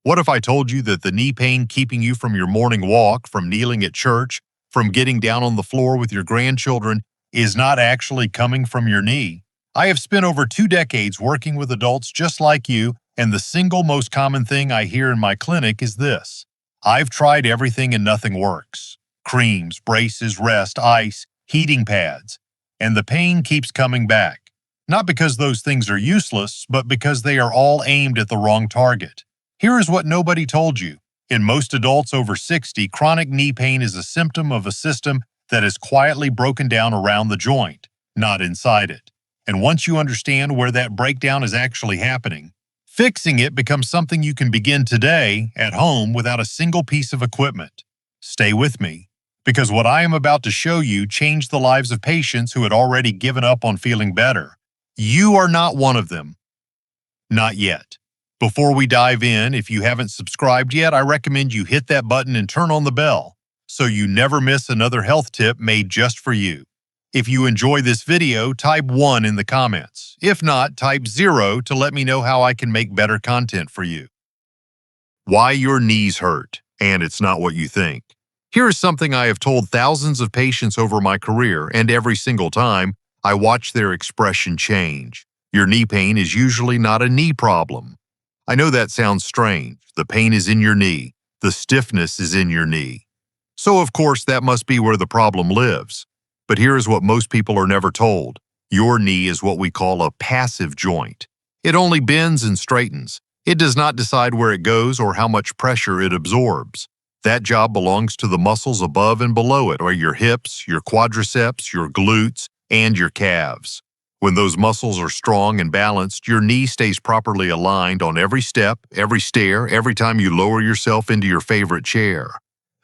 What if I told you that the knee pain keeping you from your morning walk, from kneeling at church, from getting down on the floor with your grandchildren is not actually coming from your knee? I have spent over 2 decades working with adults just like you, and the single most common thing I hear in my clinic is this: I've tried everything and nothing works. Creams, braces, rest, ice, heating pads, and the pain keeps coming back. Not because those things are useless, but because they are all aimed at the wrong target. Here is what nobody told you. In most adults over 60, chronic knee pain is a symptom of a system that is quietly broken down around the joint, not inside it. And once you understand where that breakdown is actually happening, fixing it becomes something you can begin today at home without a single piece of equipment. Stay with me, because what I am about to show you changed the lives of patients who had already given up on feeling better. You are not one of them. Not yet. Before we dive in, if you haven't subscribed yet, I recommend you hit that button and turn on the bell so you never miss another health tip made just for you. If you enjoy this video, type 1 in the comments. If not, type 0 to let me know how I can make better content for you. Why your knees hurt, and it's not what you think. Here is something I have told thousands of patients over my career, and every single time, I watch their expression change. Your knee pain is usually not a knee problem. I know that sounds strange. The pain is in your knee. The stiffness is in your knee. So, of course, that must be where the problem lives. But here is what most people are never told. Your knee is what we call a passive joint. It only bends and straightens. It does not decide where it goes or how much pressure it absorbs. That job belongs to the muscles above and below it, or your hips, your quadriceps, your glutes, and your calves. When those muscles are strong and balanced, your knee stays properly aligned on every step, every stair, every time you lower yourself into your favorite chair.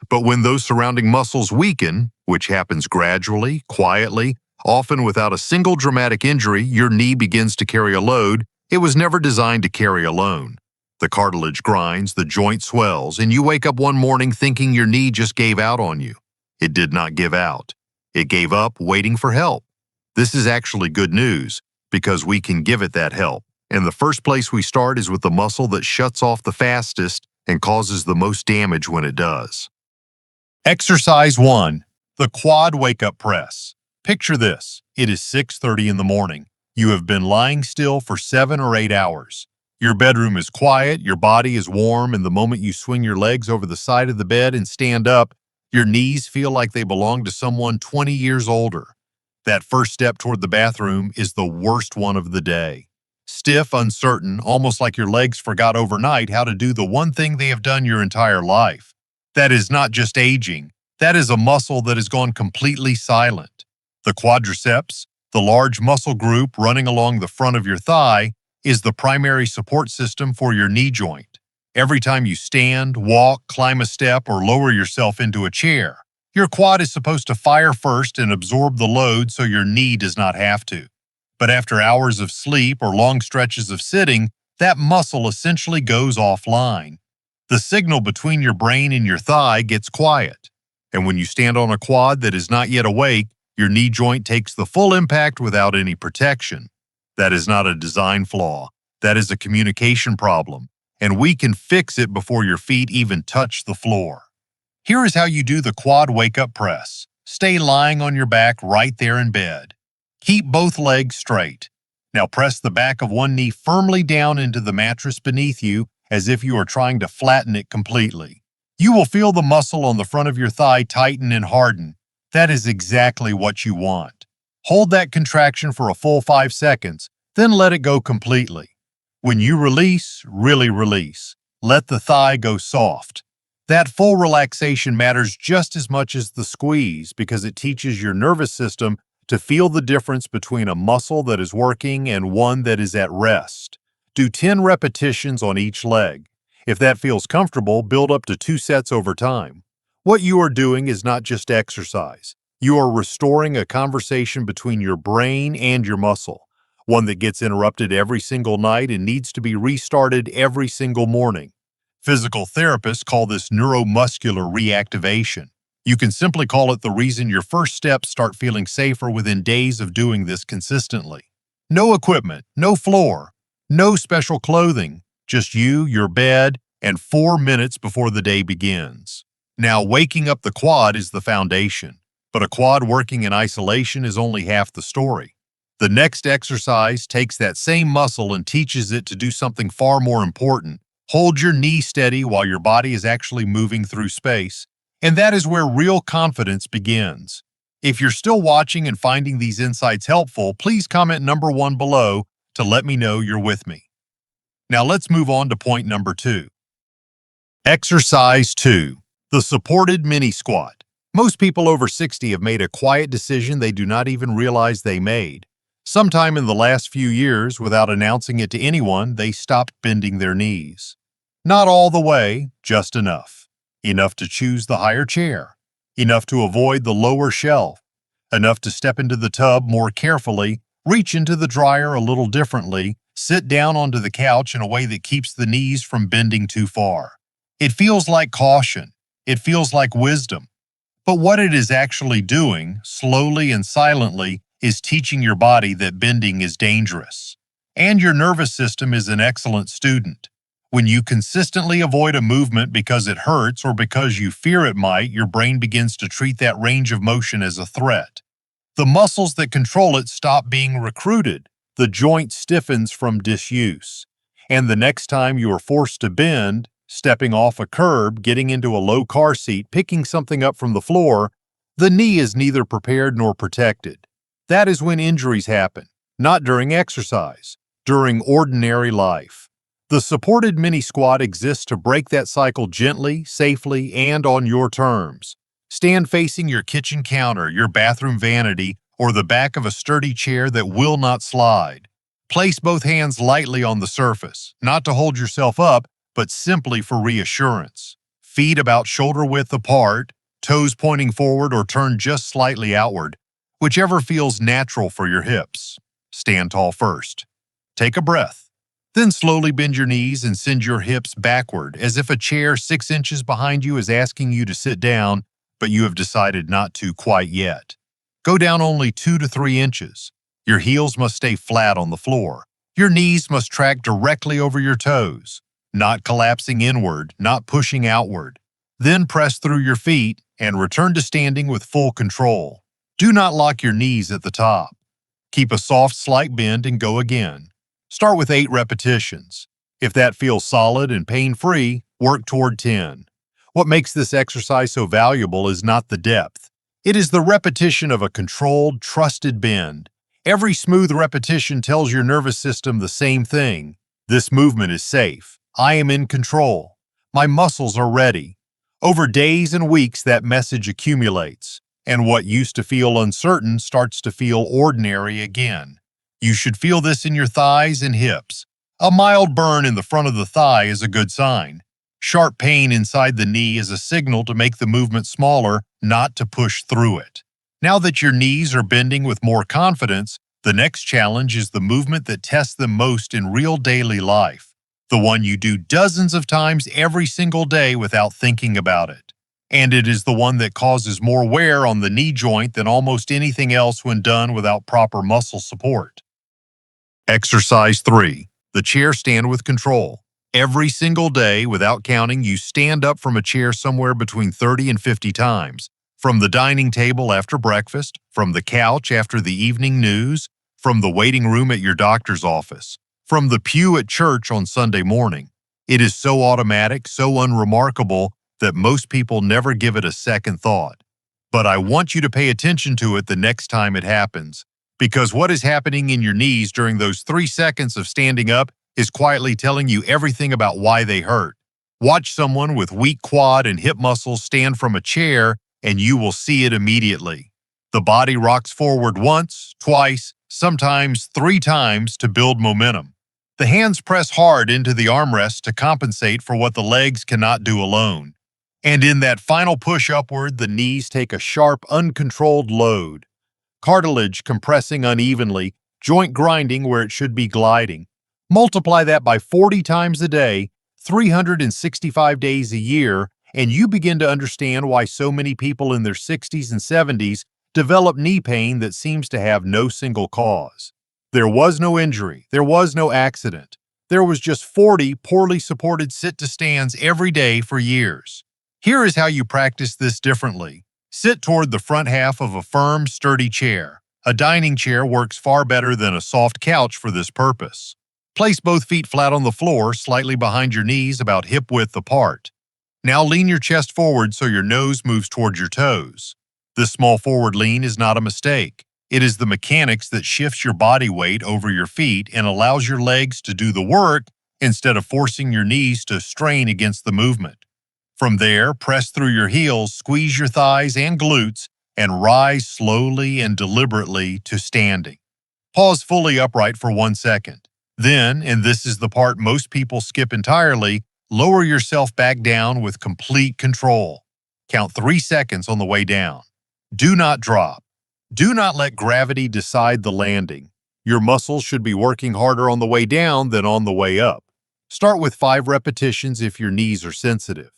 But when those surrounding muscles weaken, which happens gradually, quietly, often without a single dramatic injury, your knee begins to carry a load it was never designed to carry alone. The cartilage grinds, the joint swells, and you wake up one morning thinking your knee just gave out on you. It did not give out. It gave up waiting for help. This is actually good news, because we can give it that help. And the first place we start is with the muscle that shuts off the fastest and causes the most damage when it does. Exercise 1. The quad wake-up press. Picture this. It is 6:30 in the morning. You have been lying still for 7 or 8 hours. Your bedroom is quiet, your body is warm, and the moment you swing your legs over the side of the bed and stand up, your knees feel like they belong to someone 20 years older. That first step toward the bathroom is the worst one of the day. Stiff, uncertain, almost like your legs forgot overnight how to do the one thing they have done your entire life. That is not just aging. That is a muscle that has gone completely silent. The quadriceps, the large muscle group running along the front of your thigh, is the primary support system for your knee joint. Every time you stand, walk, climb a step, or lower yourself into a chair, your quad is supposed to fire first and absorb the load so your knee does not have to. But after hours of sleep or long stretches of sitting, that muscle essentially goes offline. The signal between your brain and your thigh gets quiet. And when you stand on a quad that is not yet awake, your knee joint takes the full impact without any protection. That is not a design flaw. That is a communication problem. And we can fix it before your feet even touch the floor. Here is how you do the quad wake-up press. Stay lying on your back right there in bed. Keep both legs straight. Now press the back of one knee firmly down into the mattress beneath you as if you are trying to flatten it completely. You will feel the muscle on the front of your thigh tighten and harden. That is exactly what you want. Hold that contraction for a full 5 seconds, then let it go completely. When you release, really release. Let the thigh go soft. That full relaxation matters just as much as the squeeze because it teaches your nervous system to feel the difference between a muscle that is working and one that is at rest. Do 10 repetitions on each leg. If that feels comfortable, build up to 2 sets over time. What you are doing is not just exercise. You are restoring a conversation between your brain and your muscle, one that gets interrupted every single night and needs to be restarted every single morning. Physical therapists call this neuromuscular reactivation. You can simply call it the reason your first steps start feeling safer within days of doing this consistently. No equipment, no floor, no special clothing, just you, your bed, and 4 minutes before the day begins. Now, waking up the quad is the foundation, but a quad working in isolation is only half the story. The next exercise takes that same muscle and teaches it to do something far more important. Hold your knee steady while your body is actually moving through space, and that is where real confidence begins. If you're still watching and finding these insights helpful, please comment number 1 below to let me know you're with me. Now let's move on to point number 2. Exercise 2. The supported mini squat. Most people over 60 have made a quiet decision they do not even realize they made. Sometime in the last few years, without announcing it to anyone, they stopped bending their knees. Not all the way, just enough. Enough to choose the higher chair. Enough to avoid the lower shelf. Enough to step into the tub more carefully, reach into the dryer a little differently, sit down onto the couch in a way that keeps the knees from bending too far. It feels like caution. It feels like wisdom. But what it is actually doing, slowly and silently, is teaching your body that bending is dangerous. And your nervous system is an excellent student. When you consistently avoid a movement because it hurts or because you fear it might, your brain begins to treat that range of motion as a threat. The muscles that control it stop being recruited. The joint stiffens from disuse. And the next time you are forced to bend, stepping off a curb, getting into a low car seat, picking something up from the floor, the knee is neither prepared nor protected. That is when injuries happen, not during exercise, during ordinary life. The supported mini squat exists to break that cycle gently, safely, and on your terms. Stand facing your kitchen counter, your bathroom vanity, or the back of a sturdy chair that will not slide. Place both hands lightly on the surface, not to hold yourself up, but simply for reassurance. Feet about shoulder width apart, toes pointing forward or turned just slightly outward, whichever feels natural for your hips. Stand tall first. Take a breath. Then slowly bend your knees and send your hips backward, as if a chair 6 inches behind you is asking you to sit down, but you have decided not to quite yet. Go down only 2 to 3 inches. Your heels must stay flat on the floor. Your knees must track directly over your toes, not collapsing inward, not pushing outward. Then press through your feet and return to standing with full control. Do not lock your knees at the top. Keep a soft, slight bend and go again. Start with 8 repetitions. If that feels solid and pain-free, work toward 10. What makes this exercise so valuable is not the depth. It is the repetition of a controlled, trusted bend. Every smooth repetition tells your nervous system the same thing. This movement is safe. I am in control. My muscles are ready. Over days and weeks, that message accumulates, and what used to feel uncertain starts to feel ordinary again. You should feel this in your thighs and hips. A mild burn in the front of the thigh is a good sign. Sharp pain inside the knee is a signal to make the movement smaller, not to push through it. Now that your knees are bending with more confidence, the next challenge is the movement that tests them most in real daily life. The one you do dozens of times every single day without thinking about it. And it is the one that causes more wear on the knee joint than almost anything else when done without proper muscle support. Exercise 3. The chair stand with control. Every single day, without counting, you stand up from a chair somewhere between 30 and 50 times. From the dining table after breakfast, from the couch after the evening news, from the waiting room at your doctor's office, from the pew at church on Sunday morning. It is so automatic, so unremarkable, that most people never give it a second thought. But I want you to pay attention to it the next time it happens, because what is happening in your knees during those 3 seconds of standing up is quietly telling you everything about why they hurt. Watch someone with weak quad and hip muscles stand from a chair, and you will see it immediately. The body rocks forward once, twice, sometimes 3 times to build momentum. The hands press hard into the armrests to compensate for what the legs cannot do alone. And in that final push upward, the knees take a sharp, uncontrolled load. Cartilage compressing unevenly, joint grinding where it should be gliding. Multiply that by 40 times a day, 365 days a year, and you begin to understand why so many people in their 60s and 70s develop knee pain that seems to have no single cause. There was no injury, there was no accident. there was just 40 poorly supported sit-to-stands every day for years. Here is how you practice this differently. Sit toward the front half of a firm, sturdy chair. A dining chair works far better than a soft couch for this purpose. Place both feet flat on the floor, slightly behind your knees, about hip-width apart. Now lean your chest forward so your nose moves toward your toes. This small forward lean is not a mistake. It is the mechanics that shifts your body weight over your feet and allows your legs to do the work instead of forcing your knees to strain against the movement. From there, press through your heels, squeeze your thighs and glutes, and rise slowly and deliberately to standing. Pause fully upright for 1 second. Then, and this is the part most people skip entirely, lower yourself back down with complete control. Count 3 seconds on the way down. Do not drop. Do not let gravity decide the landing. Your muscles should be working harder on the way down than on the way up. Start with 5 repetitions if your knees are sensitive.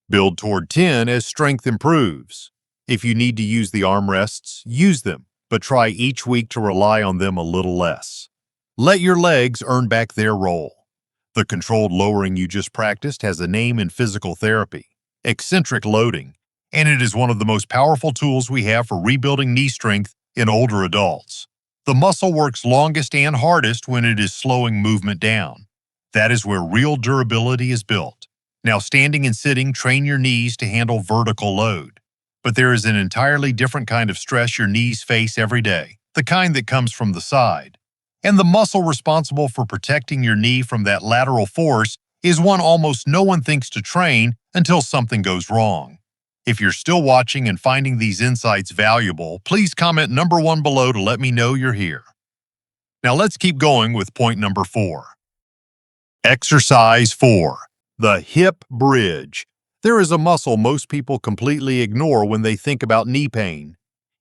Build toward 10 as strength improves. If you need to use the armrests, use them, but try each week to rely on them a little less. Let your legs earn back their role. The controlled lowering you just practiced has a name in physical therapy: eccentric loading, and it is one of the most powerful tools we have for rebuilding knee strength in older adults. The muscle works longest and hardest when it is slowing movement down. That is where real durability is built. Now, standing and sitting train your knees to handle vertical load. But there is an entirely different kind of stress your knees face every day, the kind that comes from the side. And the muscle responsible for protecting your knee from that lateral force is one almost no one thinks to train until something goes wrong. If you're still watching and finding these insights valuable, please comment number 1 below to let me know you're here. Now let's keep going with point number 4. Exercise 4. The hip bridge. There is a muscle most people completely ignore when they think about knee pain,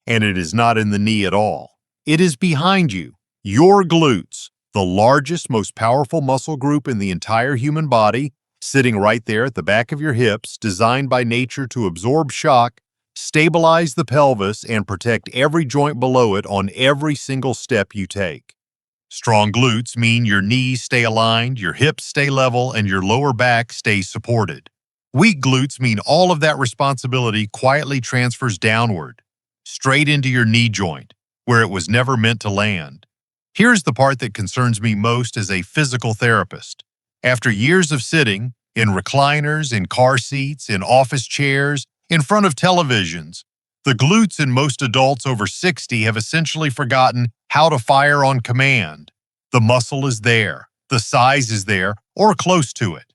and it is not in the knee at all. It is behind you, your glutes, the largest, most powerful muscle group in the entire human body, sitting right there at the back of your hips, designed by nature to absorb shock, stabilize the pelvis, and protect every joint below it on every single step you take. Strong glutes mean your knees stay aligned, your hips stay level, and your lower back stays supported. Weak glutes mean all of that responsibility quietly transfers downward, straight into your knee joint, where it was never meant to land. Here's the part that concerns me most as a physical therapist. After years of sitting, in recliners, in car seats, in office chairs, in front of televisions, the glutes in most adults over 60 have essentially forgotten how to fire on command. The muscle is there, the size is there, or close to it.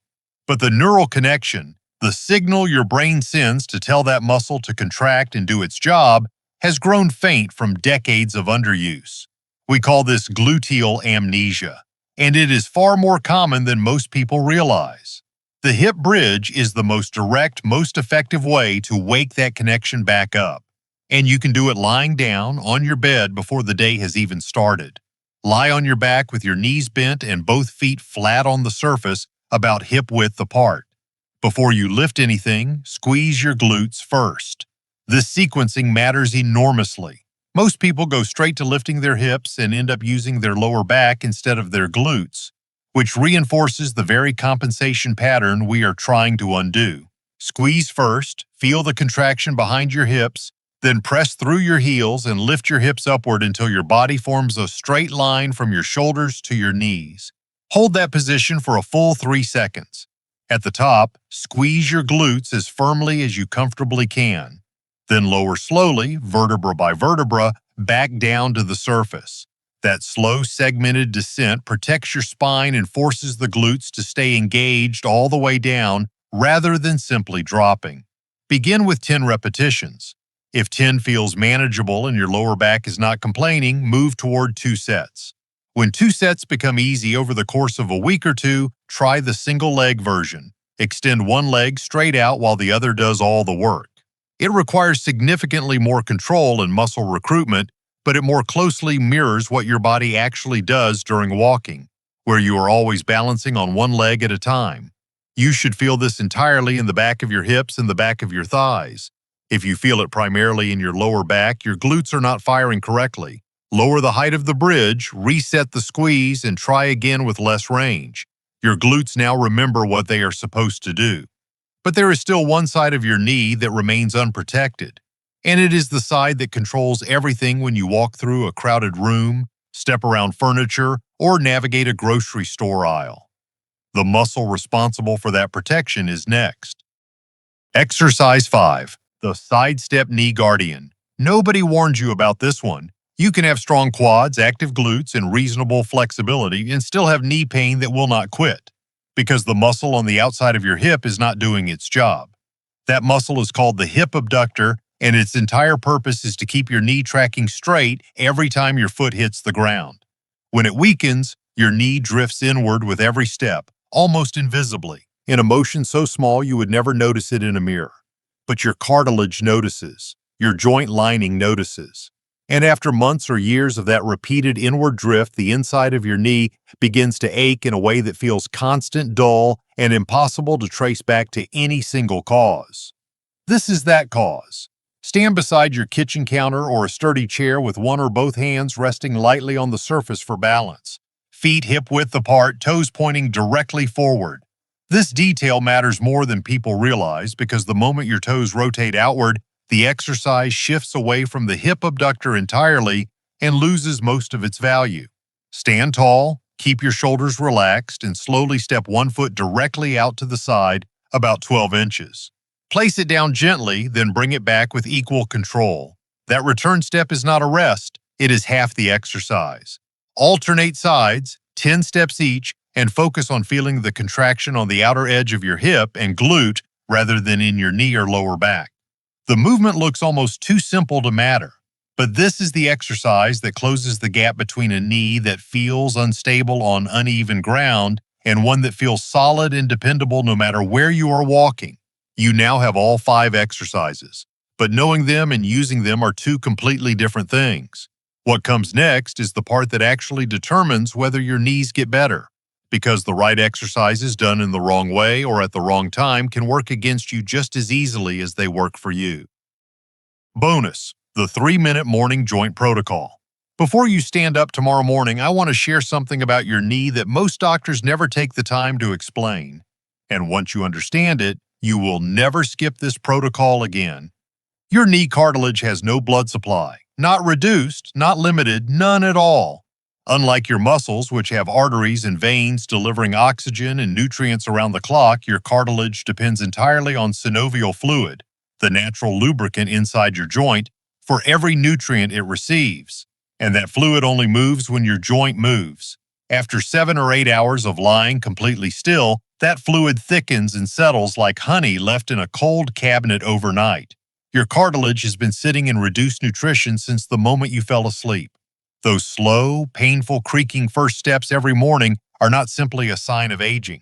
But the neural connection, the signal your brain sends to tell that muscle to contract and do its job, has grown faint from decades of underuse. We call this gluteal amnesia, and it is far more common than most people realize. The hip bridge is the most direct, most effective way to wake that connection back up. And you can do it lying down on your bed before the day has even started. Lie on your back with your knees bent and both feet flat on the surface, about hip width apart. Before you lift anything, squeeze your glutes first. This sequencing matters enormously. Most people go straight to lifting their hips and end up using their lower back instead of their glutes, which reinforces the very compensation pattern we are trying to undo. Squeeze first, feel the contraction behind your hips, then press through your heels and lift your hips upward until your body forms a straight line from your shoulders to your knees. Hold that position for a full 3 seconds. At the top, squeeze your glutes as firmly as you comfortably can. Then lower slowly, vertebra by vertebra, back down to the surface. That slow, segmented descent protects your spine and forces the glutes to stay engaged all the way down rather than simply dropping. Begin with 10 repetitions. If 10 feels manageable and your lower back is not complaining, move toward 2 sets. When 2 sets become easy over the course of a week or 2, try the single leg version. Extend one leg straight out while the other does all the work. It requires significantly more control and muscle recruitment, but it more closely mirrors what your body actually does during walking, where you are always balancing on one leg at a time. You should feel this entirely in the back of your hips and the back of your thighs. If you feel it primarily in your lower back, your glutes are not firing correctly. Lower the height of the bridge, reset the squeeze, and try again with less range. Your glutes now remember what they are supposed to do. But there is still one side of your knee that remains unprotected, and it is the side that controls everything when you walk through a crowded room, step around furniture, or navigate a grocery store aisle. The muscle responsible for that protection is next. Exercise 5. The Sidestep Knee Guardian. Nobody warned you about this one. You can have strong quads, active glutes, and reasonable flexibility and still have knee pain that will not quit, because the muscle on the outside of your hip is not doing its job. That muscle is called the hip abductor, and its entire purpose is to keep your knee tracking straight every time your foot hits the ground. When it weakens, your knee drifts inward with every step, almost invisibly, in a motion so small you would never notice it in a mirror. But your cartilage notices, your joint lining notices. And after months or years of that repeated inward drift, the inside of your knee begins to ache in a way that feels constant, dull, and impossible to trace back to any single cause. This is that cause. Stand beside your kitchen counter or a sturdy chair with one or both hands resting lightly on the surface for balance. Feet hip-width apart, toes pointing directly forward. This detail matters more than people realize because the moment your toes rotate outward, the exercise shifts away from the hip abductor entirely and loses most of its value. Stand tall, keep your shoulders relaxed, and slowly step one foot directly out to the side, about 12 inches. Place it down gently, then bring it back with equal control. That return step is not a rest, it is half the exercise. Alternate sides, 10 steps each, and focus on feeling the contraction on the outer edge of your hip and glute rather than in your knee or lower back. The movement looks almost too simple to matter, but this is the exercise that closes the gap between a knee that feels unstable on uneven ground and one that feels solid and dependable no matter where you are walking. You now have all 5 exercises, but knowing them and using them are two completely different things. What comes next is the part that actually determines whether your knees get better, because the right exercises done in the wrong way or at the wrong time can work against you just as easily as they work for you. Bonus: the 3-minute morning joint protocol. Before you stand up tomorrow morning, I want to share something about your knee that most doctors never take the time to explain. And once you understand it, you will never skip this protocol again. Your knee cartilage has no blood supply, not reduced, not limited, none at all. Unlike your muscles, which have arteries and veins delivering oxygen and nutrients around the clock, your cartilage depends entirely on synovial fluid, the natural lubricant inside your joint, for every nutrient it receives. And that fluid only moves when your joint moves. After 7 or 8 hours of lying completely still, that fluid thickens and settles like honey left in a cold cabinet overnight. Your cartilage has been sitting in reduced nutrition since the moment you fell asleep. Those slow, painful, creaking first steps every morning are not simply a sign of aging.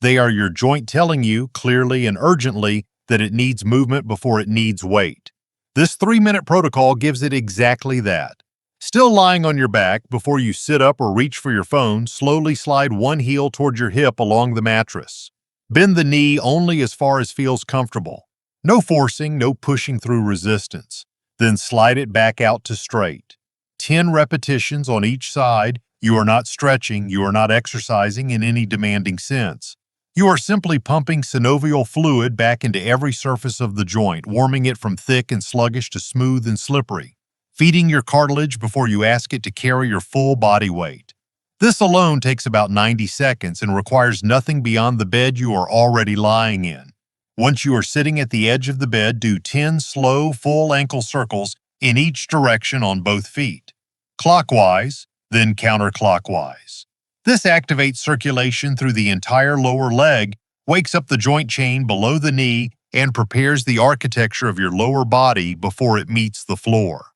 They are your joint telling you clearly and urgently that it needs movement before it needs weight. This 3-minute protocol gives it exactly that. Still lying on your back, before you sit up or reach for your phone, slowly slide one heel toward your hip along the mattress. Bend the knee only as far as feels comfortable. No forcing, no pushing through resistance. Then slide it back out to straight. 10 repetitions on each side. You are not stretching, you are not exercising in any demanding sense. You are simply pumping synovial fluid back into every surface of the joint, warming it from thick and sluggish to smooth and slippery, feeding your cartilage before you ask it to carry your full body weight. This alone takes about 90 seconds and requires nothing beyond the bed you are already lying in. Once you are sitting at the edge of the bed, do 10 slow, full ankle circles in each direction on both feet, clockwise, then counterclockwise. This activates circulation through the entire lower leg, wakes up the joint chain below the knee, and prepares the architecture of your lower body before it meets the floor.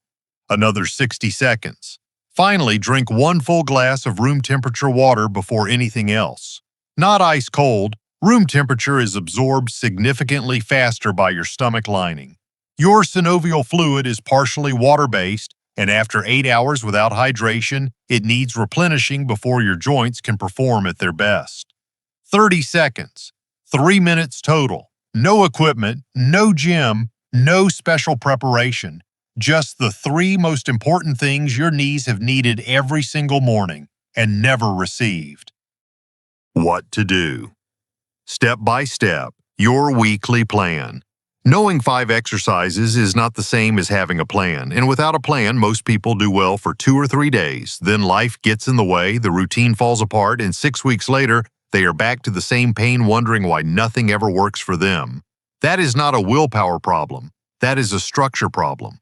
Another 60 seconds. Finally, drink 1 full glass of room temperature water before anything else. Not ice cold, room temperature is absorbed significantly faster by your stomach lining. Your synovial fluid is partially water-based, and after 8 hours without hydration, it needs replenishing before your joints can perform at their best. 30 seconds. 3 minutes total. No equipment, no gym, no special preparation. Just the 3 most important things your knees have needed every single morning and never received. What to do. Step by step, your weekly plan. Knowing 5 exercises is not the same as having a plan, and without a plan, most people do well for 2 or 3 days. Then life gets in the way, the routine falls apart, and 6 weeks later, they are back to the same pain wondering why nothing ever works for them. That is not a willpower problem. That is a structure problem.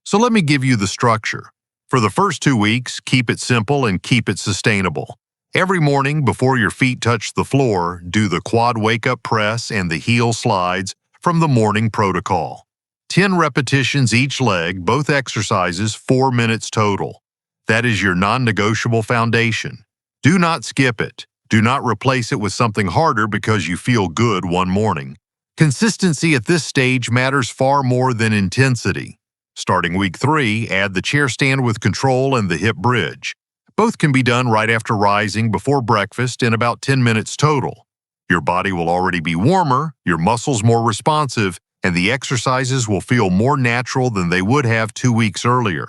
So let me give you the structure. For the first 2 weeks, keep it simple and keep it sustainable. Every morning, before your feet touch the floor, do the quad wake-up press and the heel slides from the morning protocol. 10 repetitions each leg, both exercises, 4 minutes total. That is your non-negotiable foundation. Do not skip it. Do not replace it with something harder because you feel good one morning. Consistency at this stage matters far more than intensity. Starting week 3, add the chair stand with control and the hip bridge. Both can be done right after rising before breakfast in about 10 minutes total. Your body will already be warmer, your muscles more responsive, and the exercises will feel more natural than they would have 2 weeks earlier.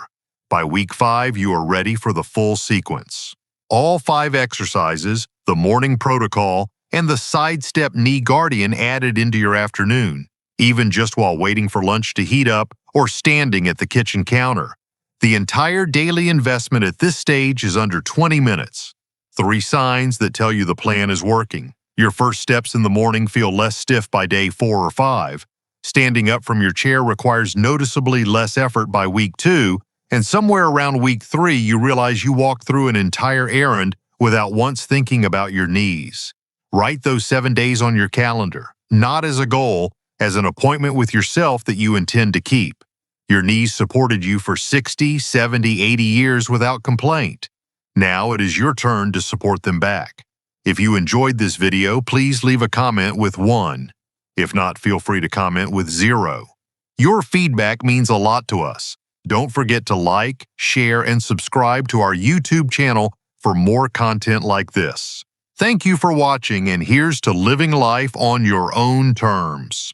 By week 5, you are ready for the full sequence. All 5 exercises, the morning protocol, and the sidestep knee guardian added into your afternoon, even just while waiting for lunch to heat up or standing at the kitchen counter. The entire daily investment at this stage is under 20 minutes. 3 signs that tell you the plan is working. Your first steps in the morning feel less stiff by day 4 or 5. Standing up from your chair requires noticeably less effort by week 2, and somewhere around week 3 you realize you walked through an entire errand without once thinking about your knees. Write those 7 days on your calendar, not as a goal, as an appointment with yourself that you intend to keep. Your knees supported you for 60, 70, 80 years without complaint. Now it is your turn to support them back. If you enjoyed this video, please leave a comment with 1. If not, feel free to comment with 0. Your feedback means a lot to us. Don't forget to like, share, and subscribe to our YouTube channel for more content like this. Thank you for watching, and here's to living life on your own terms.